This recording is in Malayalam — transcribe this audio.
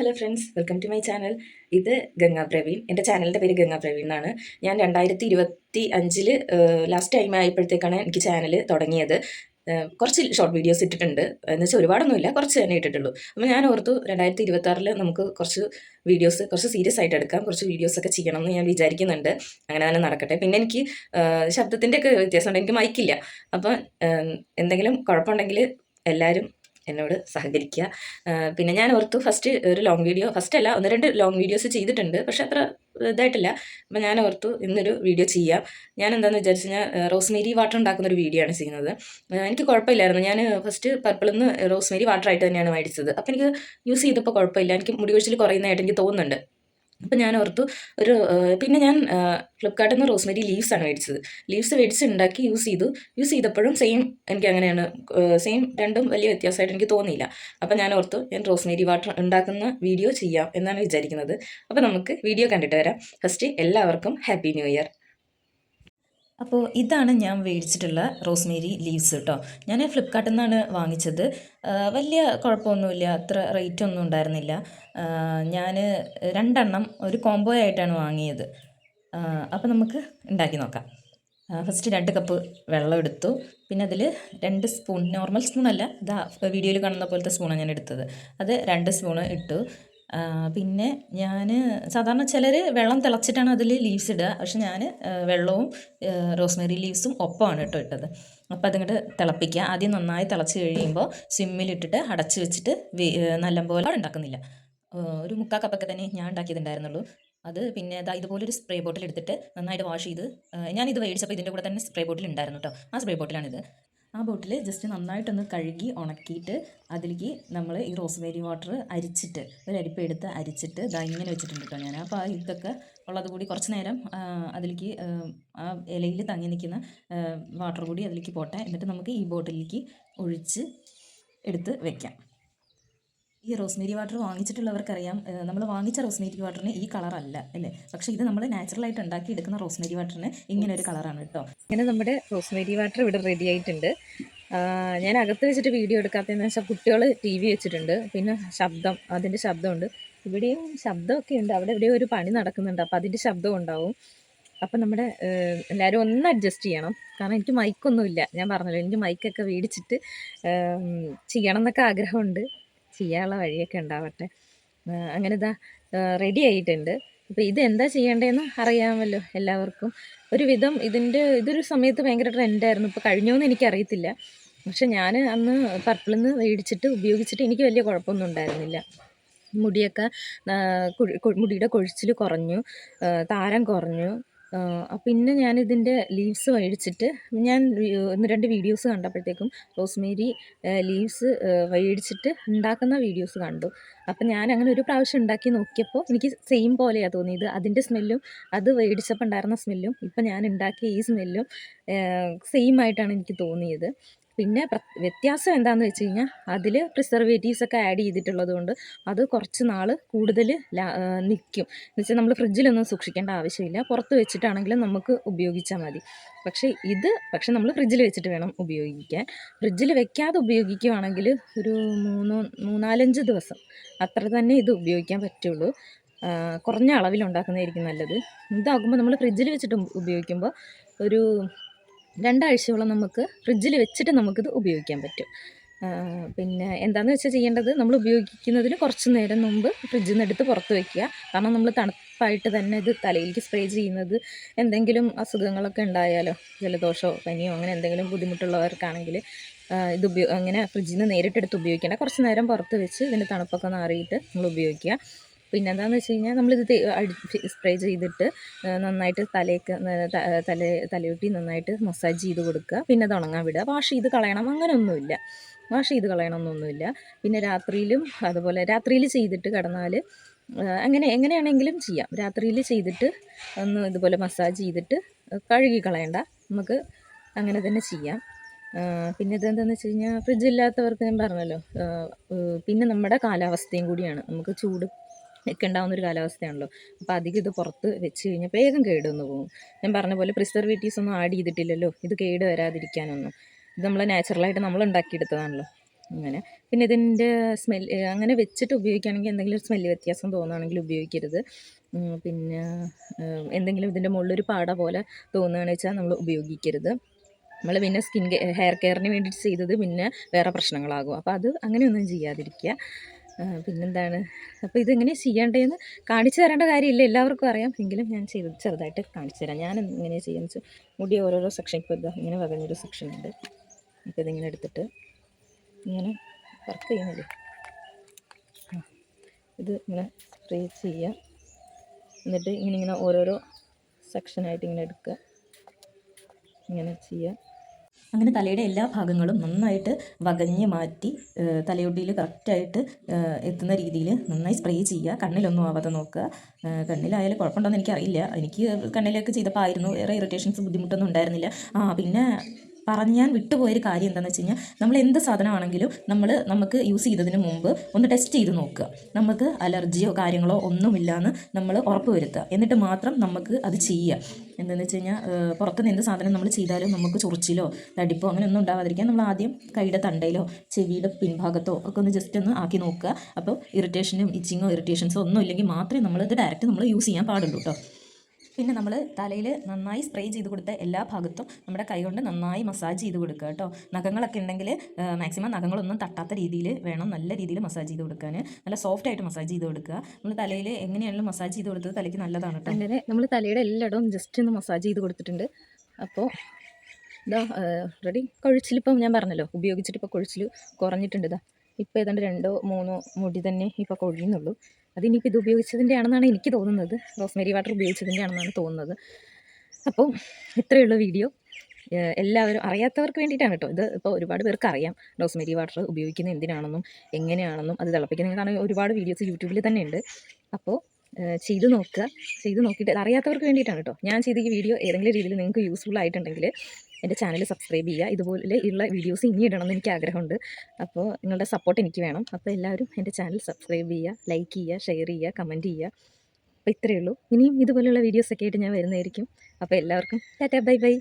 Hello friends, welcome to my channel. ഇത് ഗംഗാ പ്രവീൺ. എൻ്റെ ചാനലിൻ്റെ പേര് ഗംഗാ പ്രവീൺ എന്നാണ്. ഞാൻ 2025 ലാസ്റ്റ് ടൈം ആയപ്പോഴത്തേക്കാണ് എനിക്ക് ചാനൽ തുടങ്ങിയത്. കുറച്ച് ഷോർട്ട് വീഡിയോസ് ഇട്ടിട്ടുണ്ട്. എന്ന് വെച്ചാൽ ഒരുപാടൊന്നുമില്ല, കുറച്ച് തന്നെ ഇട്ടിട്ടുള്ളൂ. അപ്പോൾ ഞാൻ ഓർത്തു 2026 നമുക്ക് കുറച്ച് വീഡിയോസ് കുറച്ച് സീരിയസ് ആയിട്ട് എടുക്കാം, കുറച്ച് വീഡിയോസൊക്കെ ചെയ്യണം എന്ന് ഞാൻ വിചാരിക്കുന്നുണ്ട്. അങ്ങനെ തന്നെ നടക്കട്ടെ. പിന്നെ എനിക്ക് ശബ്ദത്തിൻ്റെ ഒക്കെ വ്യത്യാസമുണ്ട്, എനിക്ക് മൈക്കില്ല. അപ്പോൾ എന്തെങ്കിലും കുഴപ്പമുണ്ടെങ്കിൽ എല്ലാവരും എന്നോട് സഹകരിക്കുക. പിന്നെ ഞാൻ ഓർത്തു ഫസ്റ്റ് ഒരു ലോങ് വീഡിയോ, ഫസ്റ്റ് അല്ല, 1-2 ലോങ് വീഡിയോസ് ചെയ്തിട്ടുണ്ട്, പക്ഷെ അത്ര ഇതായിട്ടില്ല. അപ്പം ഞാൻ ഓർത്തു ഇന്നൊരു വീഡിയോ ചെയ്യാം. ഞാൻ എന്താണെന്ന് വിചാരിച്ചു കഴിഞ്ഞാൽ റോസ്മേരി വാട്ടർ ഉണ്ടാക്കുന്ന ഒരു വീഡിയോ ആണ് ചെയ്യുന്നത്. എനിക്ക് കുഴപ്പമില്ലായിരുന്നു. ഞാൻ ഫസ്റ്റ് പർപ്പിളിൽ നിന്ന് റോസ്മേരി വാട്ടർ ആയിട്ട് തന്നെയാണ് മേടിച്ചത്. അപ്പം എനിക്ക് യൂസ് ചെയ്തപ്പോൾ കുഴപ്പമില്ല, എനിക്ക് മുടി കൊഴിച്ചിൽ കുറയുന്നതായിട്ട് എനിക്ക് തോന്നുന്നുണ്ട്. അപ്പം ഞാൻ ഓർത്തു പിന്നെ ഞാൻ ഫ്ലിപ്കാർട്ടിൽ നിന്ന് റോസ്മേരി ലീവ്സാണ് മേടിച്ചത്. ലീവ്സ് മേടിച്ച് ഉണ്ടാക്കി യൂസ് ചെയ്തപ്പോഴും സെയിം എനിക്ക് അങ്ങനെയാണ്, സെയിം രണ്ടും വലിയ വ്യത്യാസമായിട്ട് എനിക്ക് തോന്നിയില്ല. അപ്പം ഞാൻ ഓർത്തു ഞാൻ റോസ്മേരി വാട്ടർ ഉണ്ടാക്കുന്ന വീഡിയോ ചെയ്യാം എന്നാണ് വിചാരിക്കുന്നത്. അപ്പോൾ നമുക്ക് വീഡിയോ കണ്ടിട്ട് വരാം. ഫസ്റ്റ് എല്ലാവർക്കും ഹാപ്പി ന്യൂ ഇയർ. അപ്പോൾ ഇതാണ് ഞാൻ മേടിച്ചിട്ടുള്ള റോസ്മേരി ലീവ്സ് കേട്ടോ. ഞാൻ ഫ്ലിപ്കാർട്ടിൽ നിന്നാണ് വാങ്ങിച്ചത്. വലിയ കുഴപ്പമൊന്നുമില്ല, അത്ര റേറ്റ് ഒന്നും ഉണ്ടായിരുന്നില്ല. ഞാൻ 2 ഒരു കോംബോ ആയിട്ടാണ് വാങ്ങിയത്. അപ്പോൾ നമുക്ക് ഉണ്ടാക്കി നോക്കാം. ഫസ്റ്റ് 2 കപ്പ് വെള്ളം എടുത്തു. പിന്നെ അതിൽ 2 സ്പൂൺ, നോർമൽ സ്പൂണല്ല, ഇതാ വീഡിയോയിൽ കാണുന്ന പോലത്തെ സ്പൂണാണ് ഞാൻ എടുത്തത്. അത് 2 സ്പൂണ് ഇട്ടു. പിന്നെ ഞാൻ സാധാരണ ചിലർ വെള്ളം തിളച്ചിട്ടാണ് അതിൽ ലീവ്സ് ഇടുക, പക്ഷെ ഞാൻ വെള്ളവും റോസ്മേരി ലീവ്സും ഒപ്പമാണ് ഇട്ടത്. അപ്പോൾ അതിങ്ങോട്ട് തിളപ്പിക്കുക. ആദ്യം നന്നായി തിളച്ച് കഴിയുമ്പോൾ സിമ്മിലിട്ടിട്ട് അടച്ച് വെച്ചിട്ട് നല്ലപോലെ ഉണ്ടാക്കുന്നില്ല. ഒരു 3/4 കപ്പൊക്കെ തന്നെ ഞാൻ ഉണ്ടാക്കിയതുണ്ടായിരുന്നുള്ളൂ. അത് പിന്നെ ഇതുപോലൊരു സ്പ്രേ ബോട്ടിൽ എടുത്തിട്ട് നന്നായിട്ട് വാഷ് ചെയ്ത്, ഞാനിത് മേടിച്ചപ്പോൾ ഇതിൻ്റെ കൂടെ തന്നെ സ്പ്രേ ബോട്ടിൽ ഉണ്ടായിരുന്നു കേട്ടോ. ആ സ്പ്രേ ബോട്ടിലാണിത്. ആ ബോട്ടിൽ ജസ്റ്റ് നന്നായിട്ടൊന്ന് കഴുകി ഉണക്കിയിട്ട് അതിലേക്ക് നമ്മൾ ഈ റോസ്മേരി വാട്ടർ അരിച്ചിട്ട്, ഒരു അരിപ്പ എടുത്ത് അരിച്ചിട്ട് ഇങ്ങനെ വെച്ചിട്ടുണ്ട് കേട്ടോ ഞാൻ. അപ്പോൾ ഇതൊക്കെ ഉള്ളത് കൂടി കുറച്ച് നേരം അതിലേക്ക് ആ ഇലയിൽ തങ്ങി നിൽക്കുന്ന വാട്ടർ കൂടി അതിലേക്ക് പോട്ടെ. എന്നിട്ട് നമുക്ക് ഈ ബോട്ടിലേക്ക് ഒഴിച്ച് എടുത്ത് വെക്കാം. ഈ റോസ്മേരി വാട്ടർ വാങ്ങിച്ചിട്ടുള്ളവർക്കറിയാം, നമ്മൾ വാങ്ങിച്ച റോസ്മേരി വാട്ടറിന് ഈ കളറല്ല അല്ലേ, പക്ഷേ ഇത് നമ്മൾ നാച്ചുറലായിട്ട് ഉണ്ടാക്കി എടുക്കുന്ന റോസ്മേരി വാട്ടറിന് ഇങ്ങനെ ഒരു കളറാണ് കേട്ടോ. ഇങ്ങനെ നമ്മുടെ റോസ്മേരി വാട്ടർ ഇവിടെ റെഡി ആയിട്ടുണ്ട്. ഞാൻ അകത്ത് വെച്ചിട്ട് വീഡിയോ എടുക്കാത്തതെന്ന് വെച്ചാൽ കുട്ടികൾ TV വെച്ചിട്ടുണ്ട്, പിന്നെ അതിൻ്റെ ശബ്ദമുണ്ട്. ഇവിടെയും ശബ്ദമൊക്കെ ഉണ്ട്, അവിടെ എവിടെയോ ഒരു പണി നടക്കുന്നുണ്ട്, അപ്പോൾ അതിൻ്റെ ശബ്ദം ഉണ്ടാവും. അപ്പം നമ്മുടെ എല്ലാവരും ഒന്ന് അഡ്ജസ്റ്റ് ചെയ്യണം, കാരണം എനിക്ക് മൈക്കൊന്നുമില്ല. ഞാൻ പറഞ്ഞല്ലോ, എനിക്ക് മൈക്കൊക്കെ മേടിച്ചിട്ട് ചെയ്യണം എന്നൊക്കെ ആഗ്രഹമുണ്ട്. ചെയ്യാനുള്ള വഴിയൊക്കെ ഉണ്ടാവട്ടെ. അങ്ങനെ റെഡി ആയിട്ടുണ്ട്. അപ്പോൾ ഇതെന്താ ചെയ്യേണ്ടതെന്ന് അറിയാമല്ലോ എല്ലാവർക്കും. ഒരുവിധം ഇതൊരു സമയത്ത് ഭയങ്കര ട്രെൻഡായിരുന്നു. ഇപ്പോൾ കഴിഞ്ഞോന്ന് എനിക്കറിയത്തില്ല. പക്ഷെ ഞാൻ അന്ന് പർപ്പിളിൽ നിന്ന് മേടിച്ചിട്ട് ഉപയോഗിച്ചിട്ട് എനിക്ക് വലിയ കുഴപ്പമൊന്നും ഉണ്ടായിരുന്നില്ല. മുടിയൊക്കെ മുടിയുടെ കൊഴിച്ചിൽ കുറഞ്ഞു, താരൻ കുറഞ്ഞു. പിന്നെ ഞാനിതിൻ്റെ ലീവ്സ് മേടിച്ചിട്ട്, ഞാൻ 1-2 വീഡിയോസ് കണ്ടപ്പോഴത്തേക്കും റോസ്മേരി ലീവ്സ് മേടിച്ചിട്ട് ഉണ്ടാക്കുന്ന വീഡിയോസ് കണ്ടു. അപ്പം ഞാൻ അങ്ങനെ ഒരു പ്രാവശ്യം ഉണ്ടാക്കി നോക്കിയപ്പോൾ എനിക്ക് സെയിം പോലെയാണ് തോന്നിയത്. അതിൻ്റെ സ്മെല്ലും അത് മേടിച്ചപ്പോൾ ഉണ്ടായിരുന്ന സ്മെല്ലും ഇപ്പം ഞാൻ ഉണ്ടാക്കിയ ഈ സ്മെല്ലും സെയിം ആയിട്ടാണ് എനിക്ക് തോന്നിയത്. പിന്നെ വ്യത്യാസം എന്താണെന്ന് വെച്ച് കഴിഞ്ഞാൽ അതിൽ പ്രിസർവേറ്റീവ്സൊക്കെ ആഡ് ചെയ്തിട്ടുള്ളത് കൊണ്ട് അത് കുറച്ച് നാൾ കൂടുതൽ നിൽക്കും. എന്ന് വെച്ചാൽ നമ്മൾ ഫ്രിഡ്ജിലൊന്നും സൂക്ഷിക്കേണ്ട ആവശ്യമില്ല, പുറത്ത് വെച്ചിട്ടാണെങ്കിലും നമുക്ക് ഉപയോഗിച്ചാൽ മതി. പക്ഷേ നമ്മൾ ഫ്രിഡ്ജിൽ വെച്ചിട്ട് വേണം ഉപയോഗിക്കാൻ. ഫ്രിഡ്ജിൽ വെക്കാതെ ഉപയോഗിക്കുകയാണെങ്കിൽ ഒരു 3-4-5 ദിവസം അത്ര തന്നെ ഇത് ഉപയോഗിക്കാൻ പറ്റുള്ളൂ. കുറഞ്ഞ അളവിലുണ്ടാക്കുന്നതായിരിക്കും നല്ലത്. ഇതാകുമ്പോൾ നമ്മൾ ഫ്രിഡ്ജിൽ വെച്ചിട്ട് ഉപയോഗിക്കുമ്പോൾ ഒരു 2 ആഴ്ചയോളം നമുക്ക് ഫ്രിഡ്ജിൽ വെച്ചിട്ട് നമുക്കിത് ഉപയോഗിക്കാൻ പറ്റും. പിന്നെ എന്താണെന്ന് വെച്ചാൽ ചെയ്യേണ്ടത്, നമ്മൾ ഉപയോഗിക്കുന്നതിന് കുറച്ച് നേരം മുമ്പ് ഫ്രിഡ്ജിൽ നിന്ന് എടുത്ത് പുറത്ത് വയ്ക്കുക. കാരണം നമ്മൾ തണുപ്പായിട്ട് തന്നെ ഇത് തലയിലേക്ക് സ്പ്രേ ചെയ്യുന്നത് എന്തെങ്കിലും അസുഖങ്ങളൊക്കെ ഉണ്ടായാലോ, ജലദോഷമോ പനിയോ അങ്ങനെ എന്തെങ്കിലും ബുദ്ധിമുട്ടുള്ളവർക്കാണെങ്കിൽ അങ്ങനെ ഫ്രിഡ്ജിൽ നിന്ന് നേരിട്ടെടുത്ത് ഉപയോഗിക്കേണ്ട. കുറച്ച് നേരം പുറത്ത് വെച്ച് ഇതിൻ്റെ തണുപ്പൊക്കെ മാറിയിട്ട് നമ്മൾ ഉപയോഗിക്കുക. പിന്നെ എന്താണെന്ന് വെച്ച് കഴിഞ്ഞാൽ നമ്മളിത് സ്പ്രേ ചെയ്തിട്ട് നന്നായിട്ട് തലയൊട്ടി നന്നായിട്ട് മസാജ് ചെയ്ത് കൊടുക്കുക. പിന്നെ അത് ഉണങ്ങാൻ വിടുക. വാഷ് ചെയ്ത് കളയണമെന്നൊന്നുമില്ല. പിന്നെ രാത്രിയിലും അതുപോലെ, രാത്രിയിൽ ചെയ്തിട്ട് കിടന്നാൽ എങ്ങനെയാണെങ്കിലും ചെയ്യാം. രാത്രിയിൽ ചെയ്തിട്ട് ഒന്ന് ഇതുപോലെ മസാജ് ചെയ്തിട്ട് കഴുകി കളയണ്ട, നമുക്ക് അങ്ങനെ തന്നെ ചെയ്യാം. പിന്നെ ഇതെന്താണെന്ന് വെച്ച് കഴിഞ്ഞാൽ ഫ്രിഡ്ജില്ലാത്തവർക്ക് ഞാൻ പറഞ്ഞല്ലോ, പിന്നെ നമ്മുടെ കാലാവസ്ഥയും കൂടിയാണ്. നമുക്ക് ചൂട് ഒക്കെ ഉണ്ടാകുന്നൊരു കാലാവസ്ഥയാണല്ലോ. അപ്പോൾ അധികം ഇത് പുറത്ത് വെച്ച് കഴിഞ്ഞാൽ വേഗം കേടുവന്ന് പോകും. ഞാൻ പറഞ്ഞ പോലെ പ്രിസർവേറ്റീവ്സ് ഒന്നും ആഡ് ചെയ്തിട്ടില്ലല്ലോ, ഇത് കേട് വരാതിരിക്കാനൊന്നും. ഇത് നമ്മൾ നാച്ചുറലായിട്ട് നമ്മൾ ഉണ്ടാക്കിയെടുത്തതാണല്ലോ. അങ്ങനെ. പിന്നെ ഇതിൻ്റെ സ്മെല്ല് അങ്ങനെ വെച്ചിട്ട് ഉപയോഗിക്കുകയാണെങ്കിൽ എന്തെങ്കിലും ഒരു സ്മെല്ല് വ്യത്യാസം തോന്നുകയാണെങ്കിൽ ഉപയോഗിക്കരുത്. പിന്നെ എന്തെങ്കിലും ഇതിൻ്റെ മുകളിലൊരു പാട പോലെ തോന്നുകയാണെന്ന് വെച്ചാൽ നമ്മൾ ഉപയോഗിക്കരുത്. നമ്മൾ പിന്നെ ഹെയർ കെയറിന് വേണ്ടിയിട്ട് ചെയ്തത് പിന്നെ വേറെ പ്രശ്നങ്ങളാകും. അപ്പോൾ അത് അങ്ങനെയൊന്നും ചെയ്യാതിരിക്കുക. പിന്നെന്താണ്, അപ്പോൾ ഇതെങ്ങനെ ചെയ്യേണ്ടതെന്ന് കാണിച്ചു തരേണ്ട കാര്യമില്ല, എല്ലാവർക്കും അറിയാം. എങ്കിലും ഞാൻ ചെറുതായിട്ട് കാണിച്ചു തരാം. ഞാൻ എങ്ങനെയാണ് ചെയ്യുന്നത് വെച്ചാൽ മുടി ഓരോരോ സെക്ഷൻ, ഇപ്പോൾ ഇതാ ഇങ്ങനെ വകഞ്ഞൊരു സെക്ഷൻ ഉണ്ട്. അപ്പോൾ ഇതിങ്ങനെ എടുത്തിട്ട് ഇങ്ങനെ വർക്ക് ചെയ്യുന്നില്ലേ, ഇത് ഇങ്ങനെ സ്പ്രേ ചെയ്യുക. എന്നിട്ട് ഇങ്ങനെ ഓരോരോ സെക്ഷനായിട്ട് ഇങ്ങനെ എടുക്കുക, ഇങ്ങനെ ചെയ്യുക. അങ്ങനെ തലയുടെ എല്ലാ ഭാഗങ്ങളും നന്നായിട്ട് വകഞ്ഞ് മാറ്റി തലയൊട്ടിയിൽ കറക്റ്റായിട്ട് എത്തുന്ന രീതിയിൽ നന്നായി സ്പ്രേ ചെയ്യുക. കണ്ണിലൊന്നും ആവാതെ നോക്കുക. കണ്ണിലായാലും കുഴപ്പമുണ്ടോയെന്ന് എനിക്കറിയില്ല. എനിക്ക് കണ്ണിലൊക്കെ ചെയ്തപ്പോൾ ആയിരുന്നു, വേറെ ഇറിറ്റേഷൻസ് ബുദ്ധിമുട്ടൊന്നും ഉണ്ടായിരുന്നില്ല. പിന്നെ ഞാൻ വിട്ടുപോയൊരു കാര്യം എന്താണെന്ന് വെച്ച് കഴിഞ്ഞാൽ, നമ്മൾ എന്ത് സാധനമാണെങ്കിലും നമുക്ക് യൂസ് ചെയ്തതിന് മുമ്പ് ഒന്ന് ടെസ്റ്റ് ചെയ്ത് നോക്കുക. നമുക്ക് അലർജിയോ കാര്യങ്ങളോ ഒന്നുമില്ലാന്ന് നമ്മൾ ഉറപ്പ് വരുത്തുക. എന്നിട്ട് മാത്രം നമുക്ക് അത് ചെയ്യുക. എന്താണെന്ന് വെച്ച് കഴിഞ്ഞാൽ, പുറത്തുനിന്ന് എന്ത് സാധനം നമ്മൾ ചെയ്താലും നമുക്ക് ചൊറിച്ചിലോ തടിപ്പോ അങ്ങനെ ഒന്നും ഉണ്ടാവാതിരിക്കാൻ നമ്മൾ ആദ്യം കൈയുടെ തണ്ടയിലോ ചെവിയുടെ പിൻഭാഗത്തോ ഒക്കെ ഒന്ന് ജസ്റ്റ് ഒന്ന് ആക്കി നോക്കുക. അപ്പോൾ ഇറിറ്റേഷനും ഇച്ചിങ്ങോ ഇറിറ്റേഷൻസോ ഒന്നും ഇല്ലെങ്കിൽ മാത്രമേ നമ്മളിത് ഡയറക്റ്റ് നമ്മൾ യൂസ് ചെയ്യാൻ പാടുള്ളൂ കേട്ടോ. പിന്നെ നമ്മൾ തലയിൽ നന്നായി സ്പ്രേ ചെയ്ത് കൊടുത്ത എല്ലാ ഭാഗത്തും നമ്മുടെ കൈ കൊണ്ട് നന്നായി മസാജ് ചെയ്ത് കൊടുക്കുക കേട്ടോ. നഖങ്ങളൊക്കെ ഉണ്ടെങ്കിൽ മാക്സിമം നഖങ്ങളൊന്നും തട്ടാത്ത രീതിയിൽ വേണം നല്ല രീതിയിൽ മസാജ് ചെയ്ത് കൊടുക്കാൻ. നല്ല സോഫ്റ്റായിട്ട് മസാജ് ചെയ്ത് കൊടുക്കുക. നമ്മൾ തലയിൽ എങ്ങനെയാണെങ്കിലും മസാജ് ചെയ്ത് കൊടുത്തത് തലയ്ക്ക് നല്ലതാണ് കേട്ടോ. അങ്ങനെ നമ്മൾ തലയുടെ എല്ലായിടവും ജസ്റ്റ് ഒന്ന് മസാജ് ചെയ്ത് കൊടുത്തിട്ടുണ്ട്. അപ്പോൾ ഇതാ റെഡി. കൊഴിച്ചിലിപ്പം ഞാൻ പറഞ്ഞല്ലോ, ഉപയോഗിച്ചിട്ട് ഇപ്പോൾ കൊഴിച്ചിൽ കുറഞ്ഞിട്ടുണ്ട്. ഇതാ ഇപ്പോൾ ഏതാണ്ട് 2-3 മുടി തന്നെ ഇപ്പോൾ കൊഴിയുന്നുള്ളൂ. അതിനിപ്പോൾ ഇത് ഉപയോഗിച്ചതിൻ്റെ ആണെന്നാണ് എനിക്ക് തോന്നുന്നത്. റോസ്മേരി വാട്ടർ ഉപയോഗിച്ചതിൻ്റെ ആണെന്നാണ് തോന്നുന്നത്. അപ്പോൾ ഇത്രയേ ഉള്ളൂ വീഡിയോ. എല്ലാവരും അറിയാത്തവർക്ക് വേണ്ടിയിട്ടാണ് കേട്ടോ ഇത്. ഇപ്പോൾ ഒരുപാട് പേർക്ക് അറിയാം റോസ്മേരി വാട്ടർ ഉപയോഗിക്കുന്നത് എന്തിനാണെന്നും എങ്ങനെയാണെന്നും അത് തിളപ്പിക്കുന്നത്. കാരണം ഒരുപാട് വീഡിയോസ് യൂട്യൂബിൽ തന്നെ ഉണ്ട്. അപ്പോൾ ചെയ്ത് നോക്കുക. ചെയ്ത് നോക്കിയിട്ട് അറിയാത്തവർക്ക് വേണ്ടിയിട്ടാണ് കേട്ടോ ഞാൻ ചെയ്ത ഈ വീഡിയോ. ഏതെങ്കിലും രീതിയിൽ നിങ്ങൾക്ക് യൂസ്ഫുൾ ആയിട്ടുണ്ടെങ്കിൽ എൻ്റെ ചാനൽ സബ്സ്ക്രൈബ് ചെയ്യുക. ഇതുപോലെ ഉള്ള വീഡിയോസ് ഇനി ഇടണമെന്ന് എനിക്ക് ആഗ്രഹമുണ്ട്. അപ്പോൾ നിങ്ങളുടെ സപ്പോർട്ട് എനിക്ക് വേണം. അപ്പോൾ എല്ലാവരും എൻ്റെ ചാനൽ സബ്സ്ക്രൈബ് ചെയ്യുക, ലൈക്ക് ചെയ്യുക, ഷെയർ ചെയ്യുക, കമൻറ്റ് ചെയ്യുക. അപ്പോൾ ഇത്രയേ ഉള്ളൂ. ഇനിയും ഇതുപോലെയുള്ള വീഡിയോസൊക്കെ ആയിട്ട് ഞാൻ വരുന്നതായിരിക്കും. അപ്പോൾ എല്ലാവർക്കും ടാറ്റാ, ബൈ ബൈ.